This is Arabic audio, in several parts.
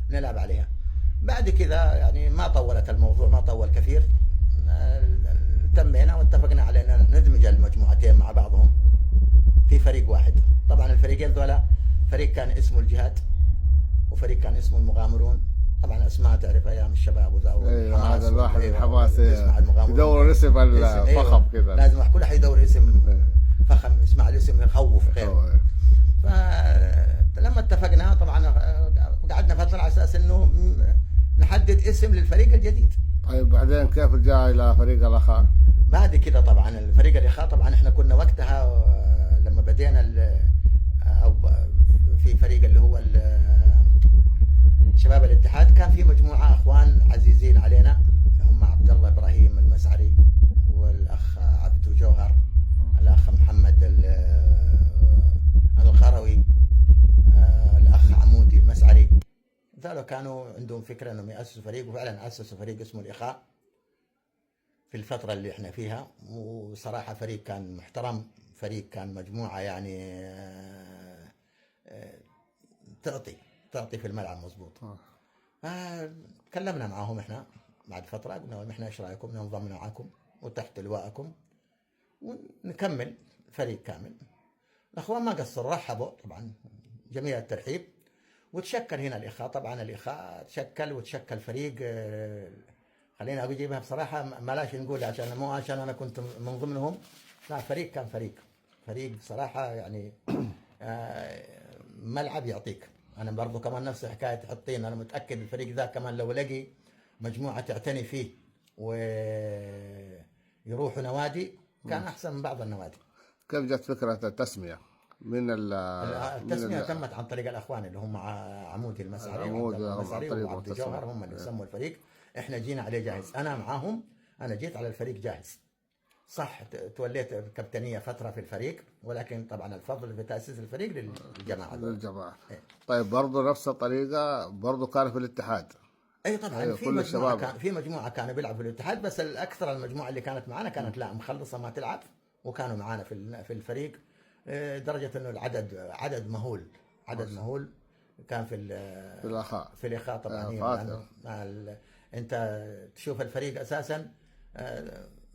نلعب عليها. بعد كذا يعني ما طولت الموضوع، ما طول كثير. تمينا واتفقنا على ان ندمج المجموعتين مع بعضهم في فريق واحد. طبعا الفريقين ذولا فريق كان اسمه الجهاد وفريق كان اسمه المغامرون. طبعا اسماء تعرف ايام الشباب وذا ايوه هذا الواحد الحماس المغامرون يدور اسم الفخم كذا. لازم كل واحد يدور اسم فخم، اسمع الاسم يخوف غيره. فلما اتفقنا طبعا قعدنا فتره على اساس انه نحدد اسم للفريق الجديد. طيب بعدين كيف جاء الى فريق الاخاء؟ بعد كده طبعا الفريق الاخاء، طبعا احنا كنا وقتها لما بدينا او في فريق اللي هو شباب الاتحاد، كان في مجموعه اخوان عزيزين علينا، هم عبد الله ابراهيم المسعري والاخ عبدو جوهر، الاخ محمد القروي، الاخ عمودي المسعري. ذلك كانوا عندهم فكره انهم ياسسوا فريق، وفعلا اسسوا فريق اسمه الاخاء في الفتره اللي احنا فيها. وصراحه فريق كان محترم، فريق كان مجموعه يعني تعطي في الملعب مظبوط. كلمنا معاهم احنا بعد فتره، قلنا لهم احنا ايش رايكم ننضم معاكم وتحت لواءكم ونكمل فريق كامل. الاخوان ما قصروا، رحبوا طبعا جميع الترحيب، وتشكل هنا الاخاء. طبعا الاخاء تشكل فريق، خلينا اجيبها بصراحه، مالاش نقول عشان مو عشان انا كنت من ضمنهم، لا فريق كان فريق بصراحه يعني ملعب يعطيك. انا برضو كمان نفس حكايه تحطين، انا متاكد الفريق ذا كمان لو لقي مجموعه تعتني فيه ويروحوا نوادي كان احسن من بعض النوادي. كيف جت فكره التسميه؟ التسميه تمت عن طريق الاخوان اللي هم عمودي المسعري وعبد جوهر، هم اللي سموا الفريق. احنا جينا عليه جاهز، انا معاهم، انا جيت على الفريق جاهز. صح توليت كابتنيه فتره في الفريق، ولكن طبعا الفضل في تاسيس الفريق للجماعه. إيه؟ طيب برضه نفس الطريقه برضه كان في الاتحاد؟ اي طبعا. أيوة في مجموعه كانوا بيلعبوا في الاتحاد، بس الاكثر المجموعه اللي كانت معنا كانت لا مخلصه ما تلعب، وكانوا معنا في الفريق، درجه انه العدد عدد مهول كان في الاخاء طبعا. انت تشوف الفريق اساسا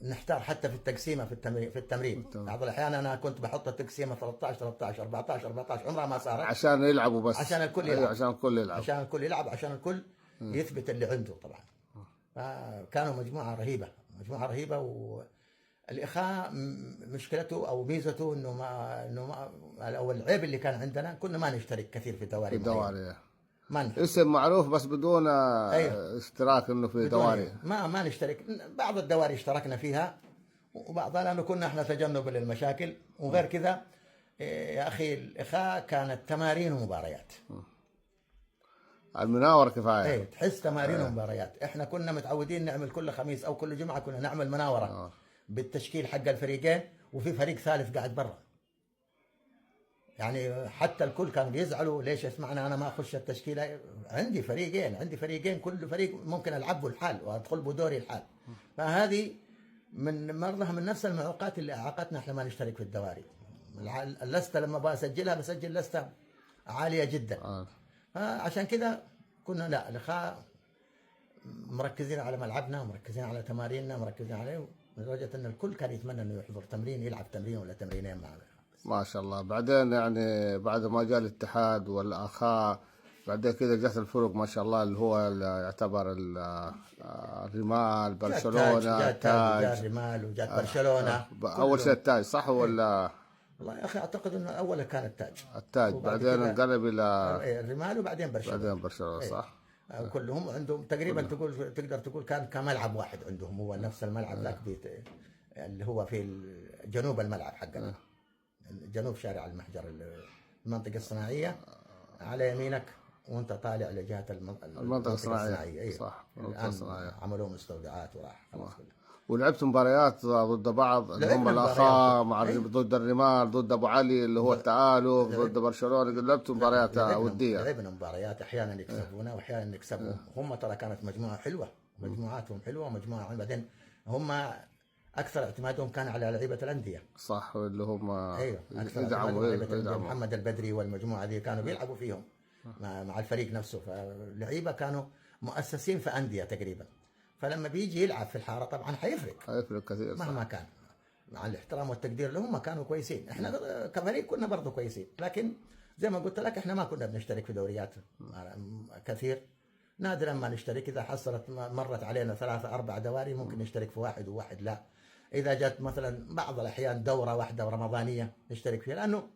نحتار حتى في التقسيمه في التمرين. بعض الاحيان انا كنت بحط التقسيمه 13 14 عمرها ما صارت، عشان يلعبوا بس، عشان الكل يلعب. أيوة عشان الكل يلعب، عشان الكل يثبت اللي عنده طبعا. فكانوا مجموعه رهيبه. والاخاء مشكلته او ميزته انه ما او العيب اللي كان عندنا كنا ما نشترك كثير في الدواري. اسم معروف بس بدون أيوه. اشتراك انه في دواري. ما نشترك. بعض الدواري اشتركنا فيها، وبعضها لانه كنا احنا تجنبا للمشاكل، وغير كذا يا اخي الاخاء كانت تمارين ومباريات. المناوره كفايه. اي تحس تمارين ومباريات. احنا كنا متعودين نعمل كل خميس او كل جمعه كنا نعمل مناوره بالتشكيل حق الفريقين، وفي فريق ثالث قاعد برا. يعني حتى الكل كانوا بيزعلوا ليش اسمعنا انا ما اخش التشكيله. عندي فريقين كل فريق ممكن العبه الحال وادخل بدوري الحال. فهذه من مرضها من نفس المعوقات اللي اعاقتنا احنا ما نشترك في الدواري. اللسته لما بسجلها بسجل لسته عاليه جدا. فعشان كذا كنا لا الاخاء مركزين على ملعبنا، مركزين على تماريننا، مركزين عليه، لدرجه ان الكل كان يتمنى انه يحضر تمرين، يلعب تمرين ولا تمرينين معنا. ما شاء الله. بعدين يعني بعد ما جاء الاتحاد والاخاء بعدين كده جت الفرق ما شاء الله، اللي هو اللي يعتبر الرمال، برشلونه، جاء الرمال وجات برشلونه. اول شيء التاج صح ولا؟ والله يا اخي اعتقد انه اول كان التاج بعدين انقلب الى الرمال وبعدين برشلونه. صح. كلهم عندهم تقريبا تقدر تقول كان كملعب واحد عندهم، هو نفس الملعب ذاك اللي هو في جنوب الملعب حقنا، جنوب شارع المحجر، المنطقه الصناعيه على يمينك وانت طالع لجهه المنطقه الصناعيه. صح. الان عملوا مستودعات وراح خلاص. ولعبت مباريات ضد بعض اللي هم الاخاء مع ضد الرمال، ضد ابو علي اللي هو التآلف، ضد برشلونه. لعبت مباريات وديه. لعبنا مباريات احيانا يكسبونا واحيانا نكسبهم. هم ترى كانت مجموعه حلوه، مجموعاتهم حلوه، ومجموعه بعدين هم اكثر اعتمادهم كان على لعيبه الانديه. صح. اللي هم اكثر يدعموا محمد البدري والمجموعه دي كانوا بيلعبوا فيهم. مع الفريق نفسه. فاللعيبه كانوا مؤسسين في انديه تقريبا، فلما بيجي يلعب في الحاره طبعا حيفرق كثير صح. مهما كان، مع الاحترام والتقدير لهم كانوا كويسين. احنا كفريق كنا برضه كويسين، لكن زي ما قلت لك احنا ما كنا بنشترك في دوريات كثير، نادرا ما نشترك. اذا حصلت مرت علينا 3-4 دواري ممكن نشترك في واحد وواحد لا. اذا جت مثلا بعض الاحيان دوره واحده رمضانيه نشترك فيها، لانه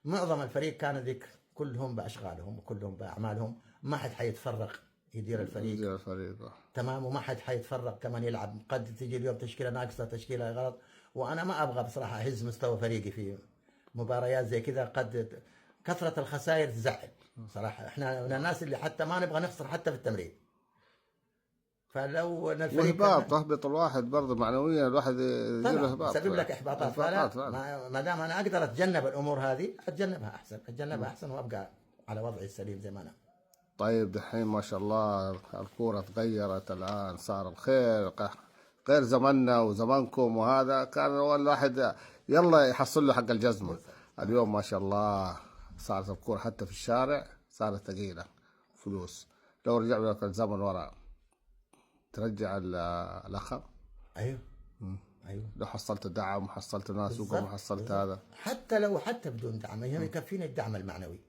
معظم الفريق كان ذيك كلهم باشغالهم وكلهم باعمالهم، ما حد حيتفرغ يدير الفريق. تمام، وما حد حيتفرغ كمان يلعب. قد تجي اليوم تشكيله ناقصه، تشكيله غلط، وانا ما ابغى بصراحه اهز مستوى فريقي في مباريات زي كذا. قد كثره الخسائر تزعل صراحه. احنا من الناس اللي حتى ما نبغى نخسر حتى في التمرين. فلو ان الفريق تهبط الواحد برضه معنويا، الواحد يجيله احباط، تسبب لك احباطات. ما دام انا اقدر اتجنب الامور هذه اتجنبها احسن وابقى على وضعي السليم زي ما انا. طيب دحين ما شاء الله الكورة تغيرت الآن، صار الخير غير زماننا وزمانكم، وهذا كان الواحد يلا يحصل له حق الجزمة. اليوم ما شاء الله صارت الكورة حتى في الشارع صارت ثقيلة فلوس. لو رجعنا لك الزمن وراء ترجع الأخر. أيوه لو حصلت دعم وحصلت ناس وقوم حصلت هذا، حتى بدون دعم يكفيني الدعم المعنوي.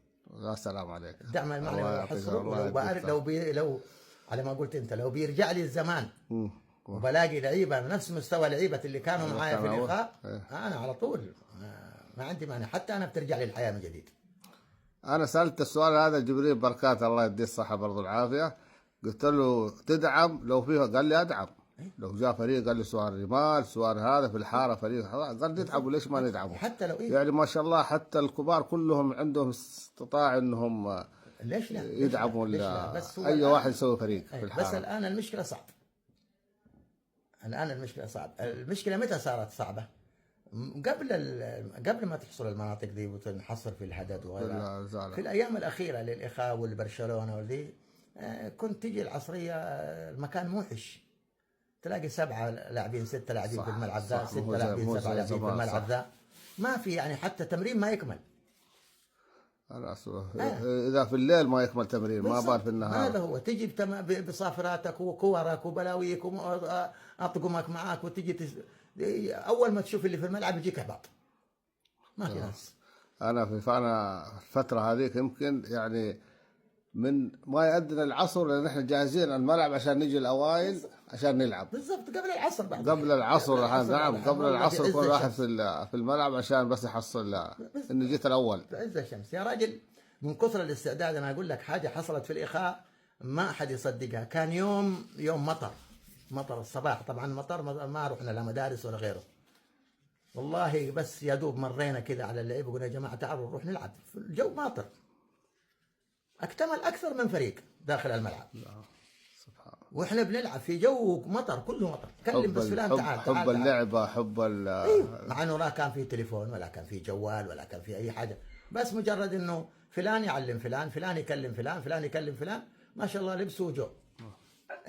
يا سلام عليك. الدعم المعنوي لو على ما قلت انت، لو بيرجع لي الزمان وبلاقي لعيبه نفس مستوى لعيبه اللي كانوا معايا في اللقاء، انا على طول ما عندي مانع، حتى انا بترجع لي الحياه من جديد. انا سالت السؤال هذا جبريل بركات الله يديه الصحه برضو العافيه، قلت له تدعم لو فيها؟ قال لي ادعم. لو جاء فريق قال لي سؤال رمال سؤال هذا في الحاره فريق، قال ندعموا، ليش ما ندعموا؟ حتى لو يعني ما شاء الله حتى الكبار كلهم عندهم استطاع انهم ليش لا يدعموا اي واحد يسوي فريق في الحاره. بس الان المشكله صعب. المشكله متى صارت صعبه؟ قبل ما تحصل المناطق دي وتنحصر في الحدد وغيرها، في الايام الاخيره للاخاء والبرشلونه ودي، كنت تجي العصريه المكان موحش، تلاقي 7 لاعبين 6 لاعبين في الملعب ذا، 6 لاعبين 7 لاعبين في الملعب ذا، ما في يعني حتى تمرين ما يكمل. اذا في الليل ما يكمل تمرين ما بال في النهار. هذا هو، تجي بصافراتك وكورك وبلاويك واطقمك معاك، وتجي اول ما تشوف اللي في الملعب يجيك احباط، ما في ناس. انا الفتره هذيك يمكن يعني من ما يأذن العصر لان احنا جاهزين الملعب عشان نجي الاوائل عشان نلعب. بالضبط قبل العصر بعد. قبل العصر نعم، قبل العصر كل واحد في الملعب عشان بس يحصل انه جيت الاول بعز الشمس يا راجل. من كثر الاستعداد انا اقول لك حاجه حصلت في الاخاء ما احد يصدقها. كان يوم مطر الصباح، طبعا مطر ما رحنا لا مدارس ولا غيره، والله بس يا دوب مرينا كذا على اللعيبه وقلنا يا جماعه تعالوا نروح نلعب. الجو ماطر، اكتمل اكثر من فريق داخل الملعب، واحنا بنلعب في جو مطر، كله مطر. كلم بس فلان تعال حب اللعبه حب أيوه. مع انه لا كان في تليفون ولا كان في جوال ولا كان في اي حاجه، بس مجرد انه فلان يعلم فلان يكلم فلان يكلم فلان، ما شاء الله لبسوا وجو.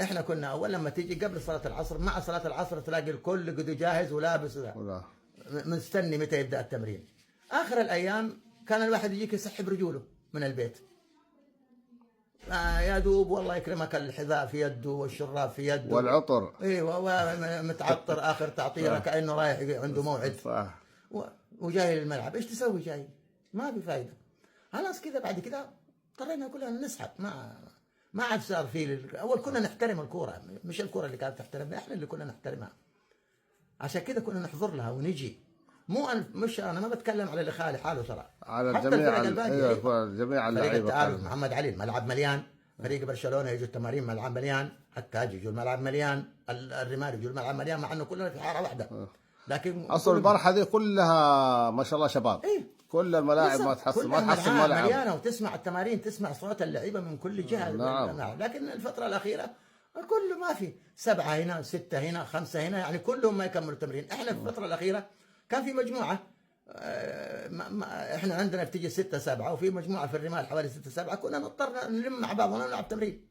احنا كنا اول لما تيجي قبل صلاه العصر، مع صلاه العصر تلاقي الكل قد جاهز ولابس مستني متى يبدا التمرين. اخر الايام كان الواحد يجيك يسحب رجوله من البيت، يا دوب والله يكرمك الحذاء في يده والشراب في يده والعطر، ايوه متعطر اخر تعطيره كانه رايح عنده موعد صح. وجاي للملعب. ايش تسوي جاي؟ ما في فايده. خلاص كذا بعد كذا اضطرينا كلنا نسحب. ما عاد صار في اول كنا نحترم الكوره، مش الكوره اللي كانت تحترمنا، احنا اللي كنا نحترمها. عشان كذا كنا نحضر لها ونجي. مش انا ما بتكلم على الاخاء لحاله، ترى على الجميع جميع اللعيبه. محمد علي الملعب مليان، فريق برشلونه يجوا التمارين ملعب مليان، حكاج يجوا الملعب مليان، الرمال يجوا الملعب مليان، مع انه كلنا في حاره واحده. لكن اصل البرحه دي كلها ما شاء الله شباب. كل الملاعب ما تحصل ملعب مليانه، وتسمع التمارين، تسمع صوت اللعيبه من كل جهه. نعم. لكن الفتره الاخيره كله ما في 7 هنا 6 هنا 5 هنا، يعني كلهم ما يكملوا التمرين. احنا في الفتره الاخيره كان في مجموعه، احنا عندنا بتيجي 6 7 وفي مجموعه في الرمال حوالي 6 7، كنا نضطر نلم مع بعض ونلعب تمرين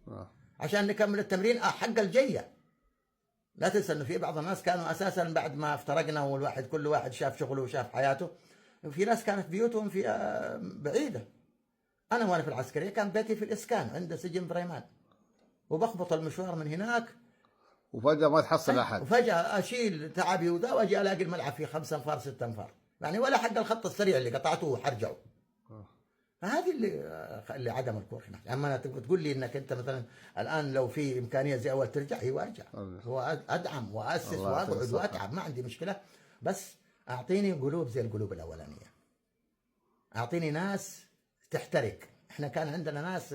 عشان نكمل التمرين حق الجيه. لا تنسى انه في بعض الناس كانوا اساسا بعد ما افترقنا والواحد كل واحد شاف شغله وشاف حياته، في ناس كانت بيوتهم في بعيده، انا وانا في العسكريه كان بيتي في الاسكان عند سجن بريمان، وبخبط المشوار من هناك، وفجاه ما تحصل احد. وفجاه اشيل تعبي وذا واجي الاقي الملعب فيه 5 انفار 6 انفار، يعني ولا حق الخط السريع اللي قطعته وحرجعه. هذه اللي عدم الكوره هناك. اما أنا تقول لي انك انت مثلا الان لو في امكانيه زي اول ترجع، ايوه ارجع وادعم واسس الله واقعد يعطيك الصحة. واتعب، ما عندي مشكله، بس اعطيني قلوب زي القلوب الاولانيه، اعطيني ناس تحترق. احنا كان عندنا ناس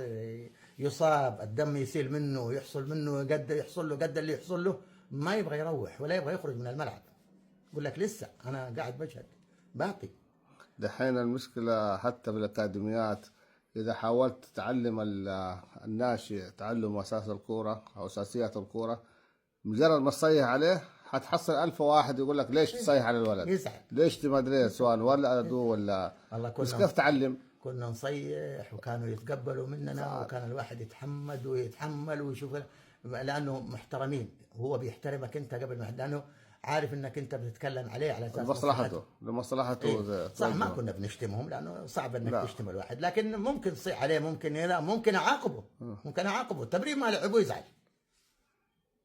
يصاب الدم يسيل منه، يحصل منه قد يحصل له قد اللي يحصل له، ما يبغى يروح ولا يبغى يخرج من الملعب، يقول لك لسه انا قاعد بشهد باقي. دحين المشكله حتى في الاكاديميات، اذا حاولت تعلم الناشئ تعلم اساس الكوره او اساسيات الكوره، مجرد ما تصيح عليه حتحصل 1000 واحد يقول لك ليش تصيح على الولد؟ يزعل. ليش ما ادري سواء ولده ولا والله بس كيف تعلم؟ كنا نصيح وكانوا يتقبلوا مننا، وكان الواحد يتحمد ويتحمل ويشوف، لانه محترمين، هو بيحترمك انت قبل ما، لانه عارف انك انت بتتكلم عليه على اساس لمصلحته إيه؟ صح، ما كنا بنشتمهم لانه صعب انك لا. تشتم الواحد، لكن ممكن تصيح عليه، ممكن لا، ممكن اعاقبه التمرين ما لعب ويزعل،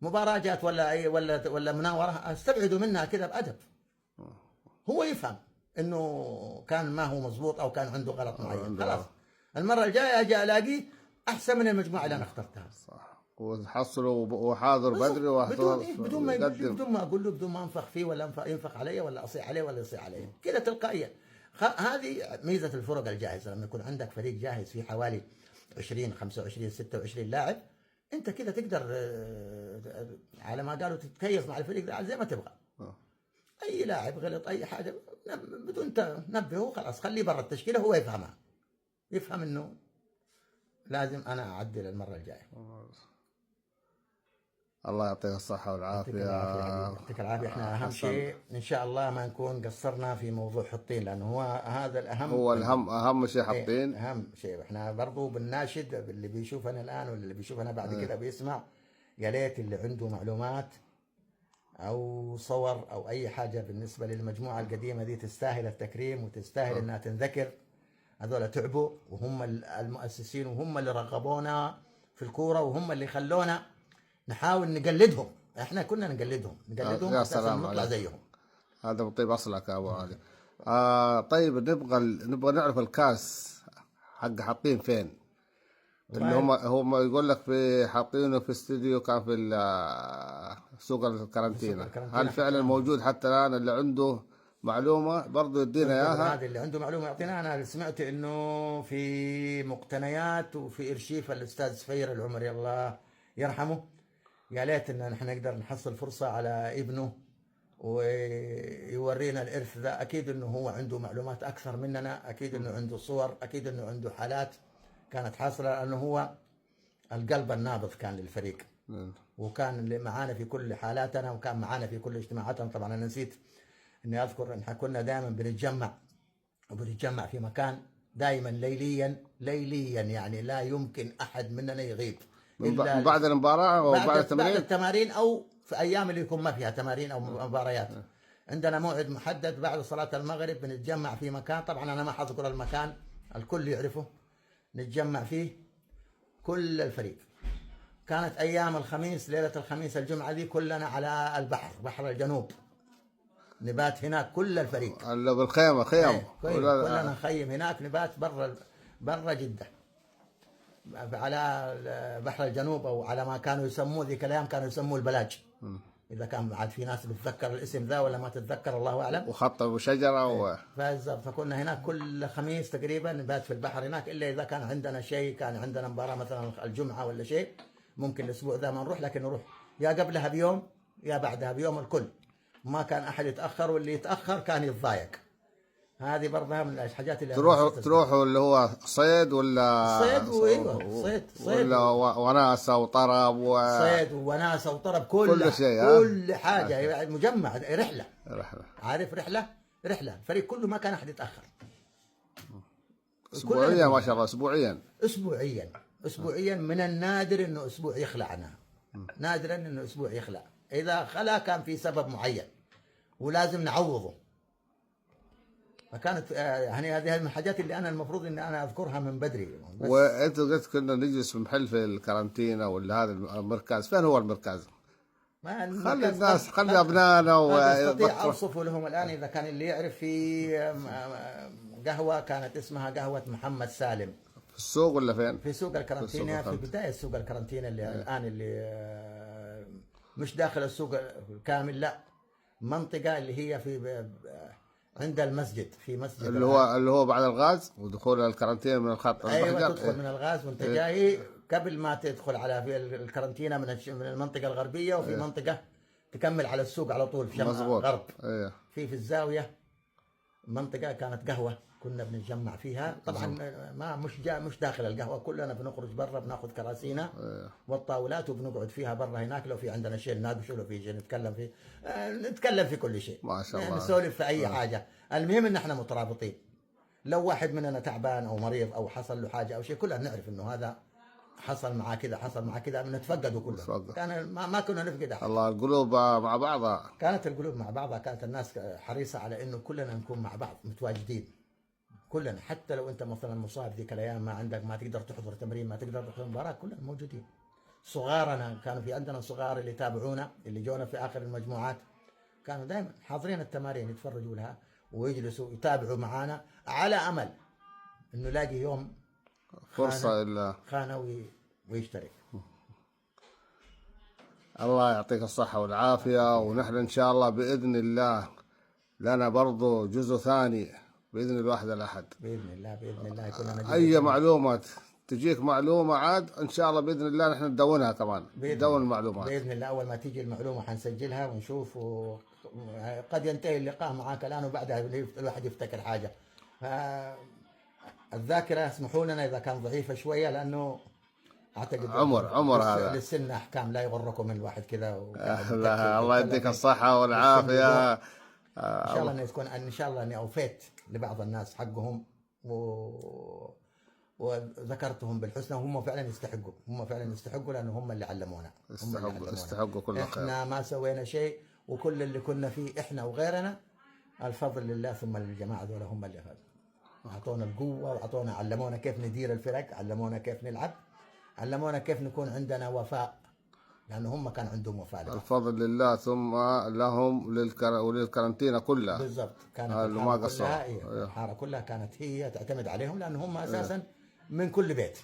مباراة جات ولا اي ولا مناورة استبعدوا منها كذا بأدب، هو يفهم انه كان ما هو مضبوط او كان عنده غلط معين، خلاص المرة الجاية اجي الاقيه احسن من المجموعة اللي انا اخترتها. صح، وتحصلوا وحاضر بدري بدون ما اقول له، بدون ما انفخ فيه ولا ينفخ علي ولا اصيح عليه ولا يصيح علي، كذا تلقائيا. هذه ميزة الفرق الجاهزة، لما يكون عندك فريق جاهز فيه حوالي 20 25 26 لاعب، انت كده تقدر على ما قالوا تتكيف مع الفريق ده زي ما تبغى. اي لاعب غلط اي حاجه بدون تنبهه خلاص خليه برا التشكيله، هو يفهمها، يفهم انه لازم انا اعدل المره الجايه. الله يعطيك الصحة والعافية. يعطيك العافية. احنا اهم شيء ان شاء الله ما نكون قصرنا في موضوع حطين، لانه هو هذا الاهم، هو اهم شيء حطين. اهم شيء. احنا برضو بنناشد اللي بيشوفنا الان واللي بيشوفنا بعد كده بيسمع، يا ليت اللي عنده معلومات او صور او اي حاجة بالنسبة للمجموعة القديمة دي تستاهل التكريم وتستاهل انها تنذكر. هذول تعبوا وهم المؤسسين وهم اللي رغبونا في الكورة وهم اللي خلونا نحاول نقلدهم. احنا كنا نقلدهم يا سلام نطلع زيهم. هذا طيب اصلك يا ابو علي. طيب نبغى نعرف الكاس حق حاطين فين؟ اللي هم يقول لك في حاطينه في استوديو كان في سوق الكارنتينا. هل فعلا موجود حتى الان؟ اللي عنده معلومه برضه يدينا اياها. هذا اللي عنده معلومه يعطينا. انا سمعت انه في مقتنيات وفي ارشيف الاستاذ سفير العمري الله يرحمه، يا ليت ان احنا نقدر نحصل فرصه على ابنه ويورينا الارث ذا. اكيد انه هو عنده معلومات اكثر مننا، اكيد انه عنده صور، اكيد انه عنده حالات كانت حاصله، لانه هو القلب النابض كان للفريق، وكان معانا في كل حالاتنا وكان معانا في كل اجتماعاتنا. طبعا انا نسيت اني اذكر ان كنا دائما بنتجمع في مكان دائما ليليا، يعني لا يمكن احد مننا يغيب من بعد المباراه او بعد التمرين، بعد التمارين او في ايام اللي يكون ما فيها تمارين او مباريات. عندنا موعد محدد بعد صلاه المغرب بنتجمع في مكان، طبعا انا ما حذكر المكان الكل يعرفه، نتجمع فيه كل الفريق. كانت ايام الخميس، ليله الخميس الجمعه دي كلنا على البحر، بحر الجنوب، نبات هناك كل الفريق اللي بالخيمه خيم كلنا نخيم هناك، نبات برا جده على بحر الجنوب، او على ما كانوا يسموه ذيك الايام كانوا يسموه البلاج. اذا كان عاد في ناس بتتذكر الاسم ذا ولا ما تتذكر الله اعلم. وخط وشجره فكنا هناك كل خميس تقريبا نبات في البحر هناك، الا اذا كان عندنا شيء، كان عندنا مباراه مثلا الجمعه ولا شيء، ممكن الاسبوع ذا ما نروح، لكن نروح يا قبلها بيوم يا بعدها بيوم الكل. ما كان احد يتاخر، واللي يتاخر كان يتضايق. هذه برضه من الحاجات اللي تروحوا اللي هو صيد ولا صيد ولا وناسه وطرب صيد وناسه وطرب كل شيء، كل حاجه يعني مجمع رحله. عارف رحله الفريق كله ما كان احد يتاخر. اسبوعيا ما شاء الله، اسبوعيا من النادر انه اسبوع يخلعنا، نادرا انه اسبوع يخلع. اذا خلا كان في سبب معين ولازم نعوضه. فكانت يعني هذه من الحاجات اللي انا المفروض ان انا اذكرها من بدري بس. وانت قلت كنا نجلس في محل في الكارنتينا ولا هذا المركز، فين هو المركز؟ ما خلي المركز الناس، خلي ابنائنا استطيع ويذكروا. اوصف لهم الان اذا كان اللي يعرف في قهوه كانت اسمها قهوه محمد سالم في السوق ولا فين؟ في سوق الكرنتينا، في بدايه سوق الكرنتينا اللي الان اللي مش داخل السوق كامل، لا، منطقه اللي هي في عند المسجد، في مسجد اللي هو بعد الغاز ودخول الكارنتينا من الخط ايوه الأحمر. تدخل من الغاز وانت جاي قبل ما تدخل على في الكرنتينا من المنطقه الغربيه، وفي منطقه تكمل على السوق على طول في شمال مظبوط. غرب. ايه. في الزاويه منطقه كانت قهوه كنا بنتجمع فيها، طبعا ما مش داخل القهوه، كلنا بنخرج برا بناخذ كراسينا والطاولات وبنقعد فيها برا هناك، لو في عندنا شيء نناقشه، لو في شيء نتكلم فيه، نتكلم في كل شيء، ما شاء الله، نسولف في اي حاجه، المهم ان احنا مترابطين. لو واحد مننا تعبان او مريض او حصل له حاجه او شيء، كلنا نعرف انه هذا حصل معاه كذا، حصل معاه كذا، نتفقدوا كلنا. كان ما كنا نفقد احد. الله، القلوب مع بعضها. كانت القلوب مع بعضها، كانت الناس حريصه على انه كلنا نكون مع بعض متواجدين كلنا، حتى لو انت مثلا مصاب ذيك الايام ما عندك، ما تقدر تحضر تمرين، ما تقدر تحضر مباراه، كلنا موجودين. صغارنا كانوا في عندنا صغار اللي يتابعونا، اللي جونا في اخر المجموعات، كانوا دائما حاضرين التمارين، يتفرجوا لها ويجلسوا يتابعوا معانا، على امل انه يلاقي يوم فرصه الا خانه ويشترك. الله يعطيك الصحه والعافيه، ونحن ان شاء الله باذن الله لنا برضو جزء ثاني باذن الواحد الاحد. باذن الله، باذن الله يكون لنا اي معلومات تجيك معلومه عاد ان شاء الله باذن الله نحن ندونها كمان، ندون المعلومات باذن الله. اول ما تيجي المعلومه حنسجلها ونشوف، قد ينتهي اللقاء معك الان وبعدها الواحد يفتكر حاجه. الذاكره اسمحوا لنا اذا كان ضعيفه شويه، لانه اعتقد عمر هذا للسن احكام، لا يغركم الواحد كذا. الله يديك الصحه والعافيه. ان شاء الله ان شاء الله اني اوفيت لبعض الناس حقهم وذكرتهم بالحسنى، وهم فعلا يستحقوا، هم فعلا يستحقوا، لانه هم اللي علمونا، استحقوا كل خير. احنا ما سوينا شيء، وكل اللي كنا فيه احنا وغيرنا الفضل لله، ثم للجماعه ذولا هم اللي اعطونا القوه، واعطونا، علمونا كيف ندير الفرق، علمونا كيف نلعب، علمونا كيف نكون عندنا وفاء، لانه هم كان عندهم وفاء. الفضل لله ثم لهم وللكارنتينا كلها. بالضبط، كانت الحاره كلها كانت هي تعتمد عليهم، لان هم اساسا من كل بيت.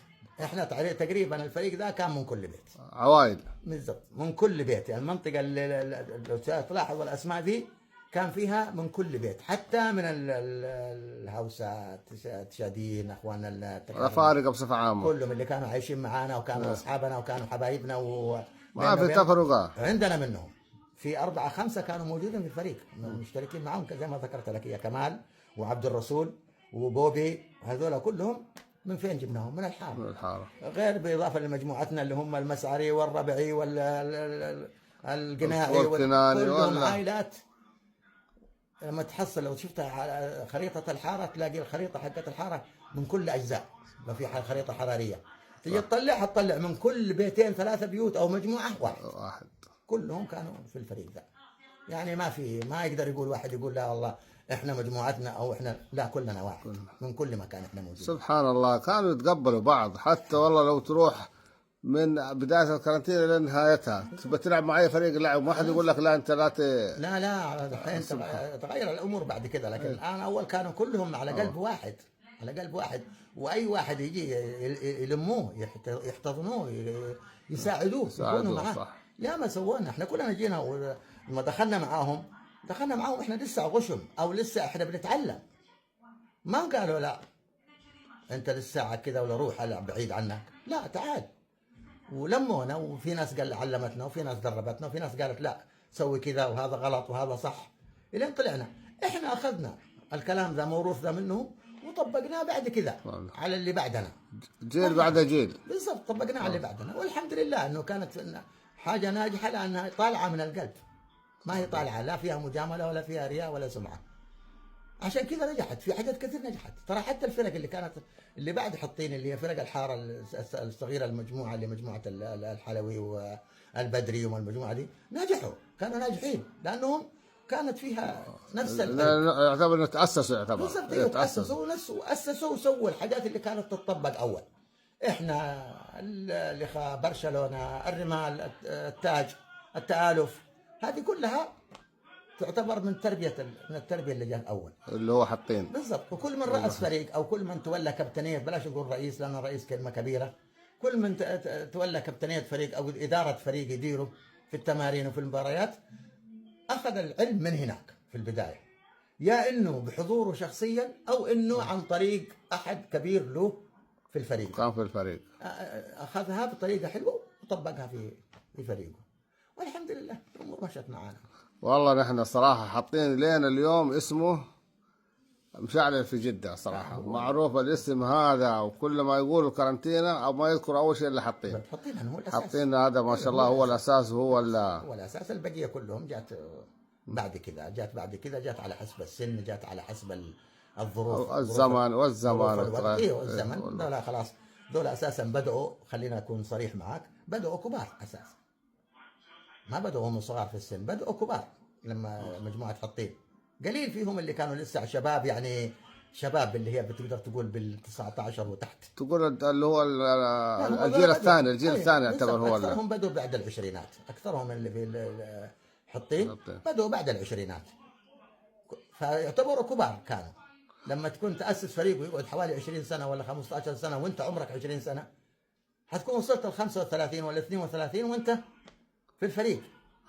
احنا تقريبا الفريق ذا كان من كل بيت، عوائل. بالضبط، من كل بيت. يعني المنطقه اللي لو تلاحظ الاسماء دي كان فيها من كل بيت، حتى من الهوسات، تشادين، اخواننا الافارقه بصفه عامه، كلهم اللي كانوا عايشين معانا وكانوا اصحابنا وكانوا حبايبنا، ما في تفرقه عندنا منهم. في 4 5 كانوا موجودين في الفريق مشتركين معهم، زي ما ذكرت لك، يا كمال وعبد الرسول وبوبي، هذول كلهم من فين جبناهم؟ من الحاره. غير بالاضافه لمجموعتنا اللي هم المسعري والربعي والقناعي كلهم عائلات. لما تحصل لو شفت خريطه الحاره تلاقي الخريطه حقت الحاره من كل اجزاء، ما في خريطه حراريه، تجي تطلع من كل 2 3 بيوت او مجموعه واحد. كلهم كانوا في الفريق ذا. يعني ما يقدر يقول واحد يقول لا والله احنا مجموعتنا او احنا، لا، كلنا واحد من كل مكان احنا موجودين. سبحان الله، كانوا يتقبلوا بعض. حتى والله لو تروح من بدايه الكارنتينا لنهايتها تبى تلعب مع اي فريق لعب، ما حد يقول لك لا انت لا لا الحين تغير الامور بعد كده، لكن الان اول كانوا كلهم على قلب واحد، على قلب واحد، واي واحد يجي يلموه، يحتضنوه، يساعدوه، يكونوا معاه. يا ما سوونا احنا كلنا جينا ولما دخلنا معاهم احنا لسه غشم او لسه احنا بنتعلم، ما قالوا لا انت لسه كذا ولا روح العب بعيد عنك، لا تعال، ولمونا. وفي ناس قال علمتنا، وفي ناس دربتنا، وفي ناس قالت لا سوي كذا وهذا غلط وهذا صح، الين طلعنا احنا اخذنا الكلام ذا موروث ذا منه وطبقناه بعد كذا على اللي بعدنا، جيل بعد جيل. بالضبط، طبقناه على اللي بعدنا، والحمد لله انه كانت حاجه ناجحه، لانها طالعه من القلب، ما هي طالعه لا فيها مجامله ولا فيها رياء ولا سمعه. عشان كذا نجحت في حاجات كثير، نجحت ترى. حتى الفرق اللي كانت اللي بعد حاطين، اللي هي فرق الحاره الصغيره، المجموعه اللي مجموعه الحلوي والبدري والمجموعه دي، نجحوا، كانوا ناجحين، لانهم كانت فيها نفس الحلم. يعتبر انه تاسسوا، يعتبر بالضبط، إيه، تأسسوا أسسوا وسووا الحاجات اللي كانت تطبق أول. إحنا برشلونة، الرمال، التاج، التآلف، هذه كلها تعتبر من التربية اللي جات أول. اللي هو حاطين بالضبط. وكل من رأس فريق أو كل من تولى كابتنية، بلاش نقول رئيس لأن الرئيس كلمة كبيرة، كل من تولى كابتنية فريق أو إدارة فريق يديره في التمارين وفي المباريات، أخذ العلم من هناك في البداية، يا إنه بحضوره شخصيا أو إنه عن طريق أحد كبير له في الفريق، كان في الفريق، أخذها بطريقة حلوة وطبقها في فريقه، والحمد لله الأمور مشت معانا. والله نحن صراحة حاطين لين اليوم اسمه مشعل في جدة صراحة، معروف الاسم هذا، وكل ما يقولوا كارنتينا أو ما يذكر أول شيء اللي حاطين هو الأساس، حاطين هذا ما شاء الله هو الأساس، وهو هو الأساس. البقية كلهم جات بعد كذا، جات على حسب السن، جات على حسب الظروف، الزمن ايوه الزمن. لا خلاص، دول اساسا بدأوا، خلينا اكون صريح معك، بدأوا كبار اساسا، ما بدأوا هم صغار في السن، بدأوا كبار. لما مجموعة حطين قليل فيهم اللي كانوا لسه شباب، يعني شباب اللي هي بتقدر تقول بال19 وتحت، تقول اللي هو الجيل الثاني، يعتبر هو اكثرهم بدوا بعد العشرينات، اكثرهم اللي في حطين بدوا بعد العشرينات، فيعتبروا كبار كانوا. لما تكون تأسس فريق ويقعد حوالي 20 سنة ولا 15 سنة وانت عمرك 20 سنة، حتكون وصلت ل 35 ولا 32 وانت في الفريق.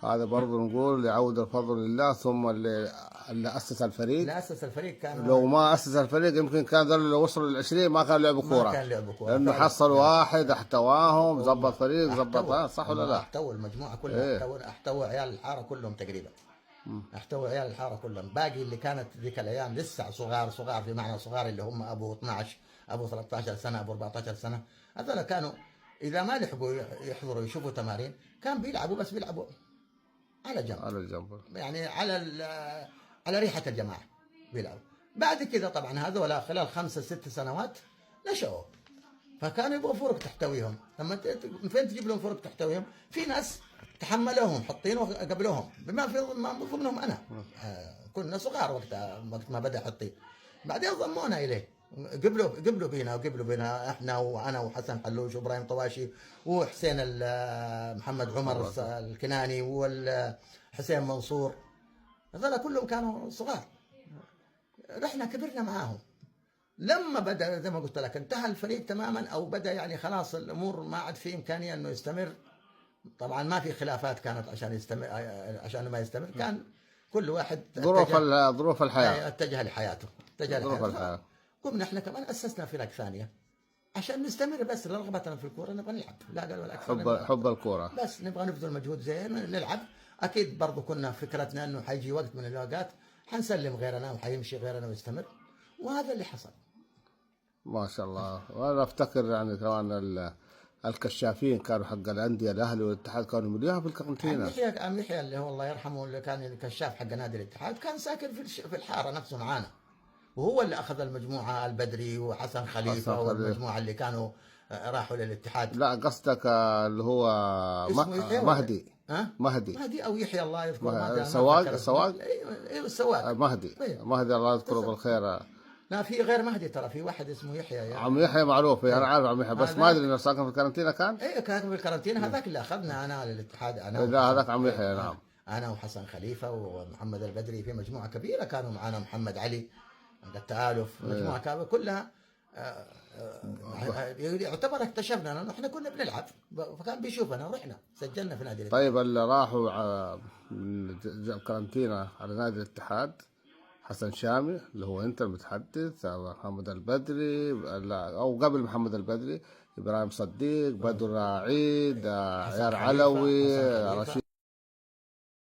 هذا برضه نقول يعود الفضل لله، ثم اللي أسس الفريق، اللي أسس الفريق كان، لو ما أسس الفريق يمكن كان ذول اللي وصلوا ل20 ما كانوا لعبوا كورة، لأنه حصل واحد احتواهم، ظبط فريق، ظبط، صح ولا لا؟ احتوى المجموعة كلها، احتوى عيال الحارة كلهم تقريبا، احتوى عيال الحارة كلهم. باقي اللي كانت ذيك الأيام لسه صغار في معنى صغار، اللي هم أبو 12 أبو 13 سنة أبو 14 سنة، هذول كانوا إذا ما لحقوا يحضروا يشوفوا تمارين كان بيلعبوا، بس بيلعبوا على جنب يعني على ريحة الجماعة بيلعبوا. بعد كده طبعا هذول خلال 5-6 سنوات نشأوا، فكانوا يبغوا فرق تحتويهم. لما من فين تجيب لهم فرق تحتويهم؟ في ناس تحملوهم حطين وقبلوهم، بما في ضمنهم انا. كنا صغار وقت ما بدا حطين، بعدين ضمونا اليه، قبلوا بينا احنا وانا وحسن حلوش وابراهيم طواشي وحسين محمد عمر الكناني وحسين منصور، هذول كلهم كانوا صغار، رحنا كبرنا معاهم. لما بدا زي ما قلت لك انتهى الفريق تماما، او بدا يعني خلاص الامور ما عاد في امكانيه انه يستمر. طبعا ما في خلافات كانت عشان يستمر، عشان ما يستمر كان كل واحد ظروف الحياه اتجه لحياته، ظروف الحياه. قمنا احنا كمان اسسنا فرق ثانيه عشان نستمر، بس رغبتنا في الكوره نبغى نلعب، لا قال ولا اكثر، حب الكوره، بس نبغى نبذل مجهود زين نلعب. اكيد برضو كنا فكرتنا انه حيجي وقت من الاوقات حنسلم غيرنا وحيمشي غيرنا ويستمر، وهذا اللي حصل ما شاء الله. وانا افتكر يعني كمان الكشافين كانوا حق الانديه الاهلي والاتحاد كانوا مليون في الكارنتينا. عم يحيى اللي هو الله يرحمه، اللي كان الكشاف حق نادي الاتحاد، كان ساكن في الحاره نفسه معانا، وهو اللي اخذ المجموعه، البدري وحسن خليفه والمجموعه اللي كانوا راحوا للاتحاد. لا قصدك اللي هو مهدي، مهدي او يحيى الله يذكره، السواق ايوه السواق مهدي الله يذكره بالخير. لا في غير مهدي، ترى في واحد اسمه يحيى يعني. عم يحيى معروف، انا عارف عم يحيى، بس ما ادري انه ساكن في الكارنتينا كان. ايه كان في الكارنتينا، هذاك اللي اخذنا انا للاتحاد، انا لا هذاك عم يحيى، نعم، انا وحسن خليفه ومحمد البدري، في مجموعه كبيره كانوا معنا، محمد علي التآلف، مجموعه كلها يعتبر اكتشفنا لانه احنا كنا بنلعب، فكان بيشوفنا ورحنا سجلنا في نادي الاتحاد. طيب اللي راحوا الكارنتينا على نادي الاتحاد، حسن شامي اللي هو انت المتحدث، محمد البدري، او قبل محمد البدري ابراهيم صديق، بدر عيد، عيار علوي، رشيد